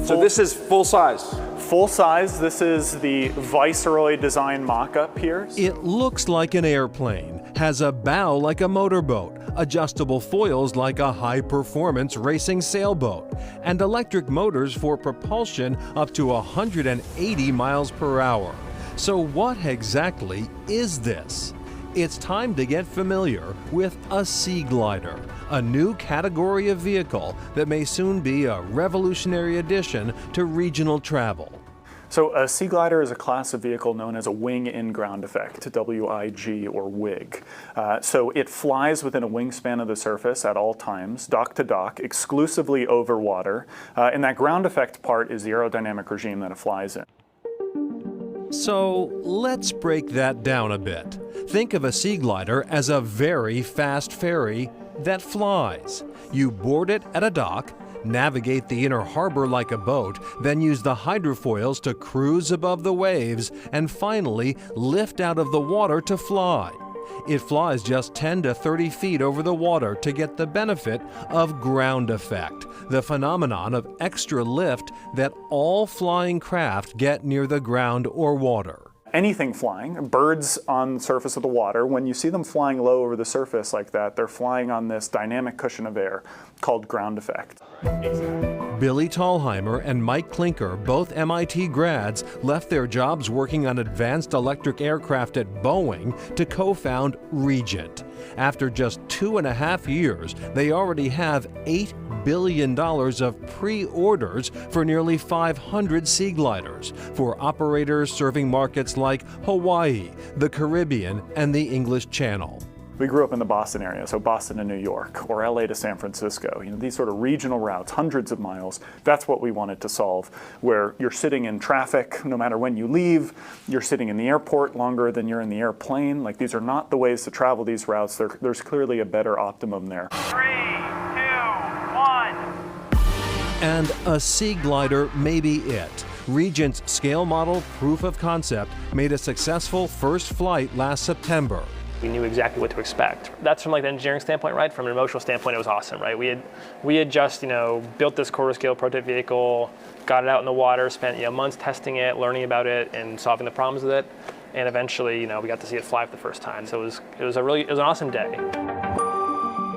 So this is full size? Full size. This is the Viceroy design mock-up here. It looks like an airplane, has a bow like a motorboat, adjustable foils like a high-performance racing sailboat, and electric motors for propulsion up to 180 miles per hour. So what exactly is this? It's time to get familiar with a Sea Glider, a new category of vehicle that may soon be a revolutionary addition to regional travel. So a Sea Glider is a class of vehicle known as a wing in ground effect, WIG or WIG. So it flies within a wingspan of the surface at all times, dock to dock, exclusively over water. And that ground effect part is the aerodynamic regime that it flies in. So let's break that down a bit. Think of a Sea Glider as a very fast ferry that flies. You board it at a dock, navigate the inner harbor like a boat, then use the hydrofoils to cruise above the waves, and finally lift out of the water to fly. It flies just 10 to 30 feet over the water to get the benefit of ground effect, the phenomenon of extra lift that all flying craft get near the ground or water. Anything flying, birds on the surface of the water, when you see them flying low over the surface like that, they're flying on this dynamic cushion of air called ground effect. Billy Thalheimer and Mike Klinker, both MIT grads, left their jobs working on advanced electric aircraft at Boeing to co-found Regent. After just 2.5 years, they already have $8 billion of pre-orders for nearly 500 Sea Gliders for operators serving markets like Hawaii, the Caribbean, and the English Channel. We grew up in the Boston area, so Boston to New York, or LA to San Francisco. These sort of regional routes, hundreds of miles. That's what we wanted to solve, where you're sitting in traffic no matter when you leave, you're sitting in the airport longer than you're in the airplane. Like, these are not the ways to travel these routes. There's clearly a better optimum there. 3, 2, 1. And a Sea Glider may be it. Regent's scale model proof of concept made a successful first flight last September. We knew exactly what to expect. That's from like the engineering standpoint, right? From an emotional standpoint, it was awesome, right? We had just, built this quarter scale prototype vehicle, got it out in the water, spent months testing it, learning about it, and solving the problems with it. And eventually, we got to see it fly for the first time. So it was an awesome day.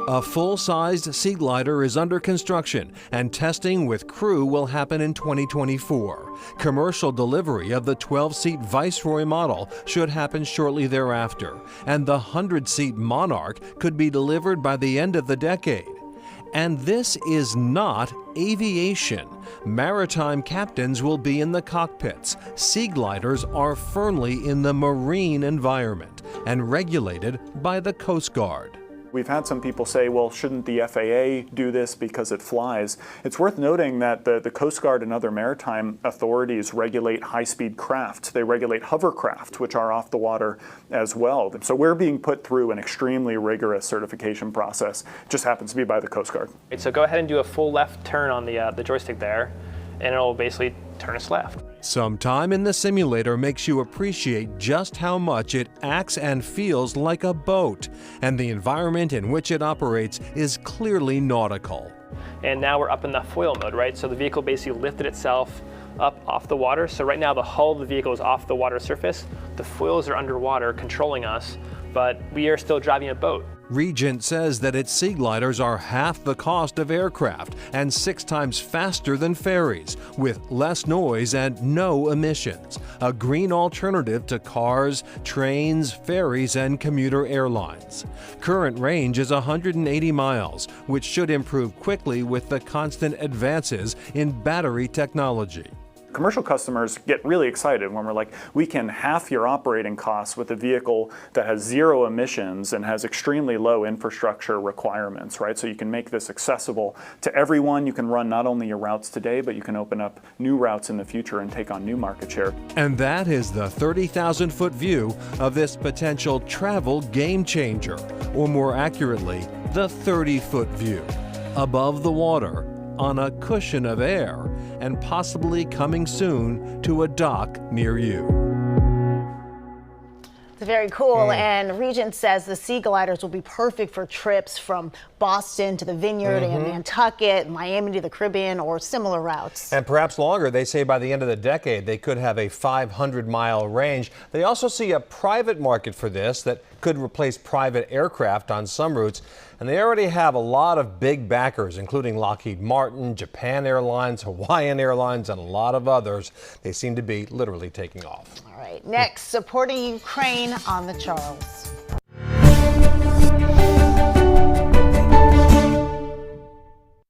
A full-sized Sea Glider is under construction, and testing with crew will happen in 2024. Commercial delivery of the 12-seat Viceroy model should happen shortly thereafter, and the 100-seat Monarch could be delivered by the end of the decade. And this is not aviation. Maritime captains will be in the cockpits. Sea Gliders are firmly in the marine environment and regulated by the Coast Guard. We've had some people say, well, shouldn't the FAA do this because it flies? It's worth noting that the Coast Guard and other maritime authorities regulate high-speed craft. They regulate hovercraft, which are off the water as well. So we're being put through an extremely rigorous certification process. It just happens to be by the Coast Guard. So go ahead and do a full left turn on the joystick there, and it'll basically turn us left. Some time in the simulator makes you appreciate just how much it acts and feels like a boat, and the environment in which it operates is clearly nautical. And now we're up in the foil mode, right? So the vehicle basically lifted itself up off the water. So right now the hull of the vehicle is off the water surface. The foils are underwater controlling us, but we are still driving a boat. Regent says that its Sea Gliders are half the cost of aircraft and 6 times faster than ferries, with less noise and no emissions. A green alternative to cars, trains, ferries, and commuter airlines. Current range is 180 miles, which should improve quickly with the constant advances in battery technology. Commercial customers get really excited when we're like, we can half your operating costs with a vehicle that has 0 emissions and has extremely low infrastructure requirements, right? So you can make this accessible to everyone. You can run not only your routes today, but you can open up new routes in the future and take on new market share. And that is the 30,000-foot view of this potential travel game changer, or more accurately, the 30-foot view. Above the water, on a cushion of air, and possibly coming soon to a dock near you. It's very cool, and Regent says the Sea Gliders will be perfect for trips from Boston to the Vineyard and Nantucket, Miami to the Caribbean, or similar routes. And perhaps longer. They say by the end of the decade they could have a 500-mile range. They also see a private market for this that could replace private aircraft on some routes. And they already have a lot of big backers, including Lockheed Martin, Japan Airlines, Hawaiian Airlines, and a lot of others. They seem to be literally taking off. All right, next, supporting Ukraine on the Charles.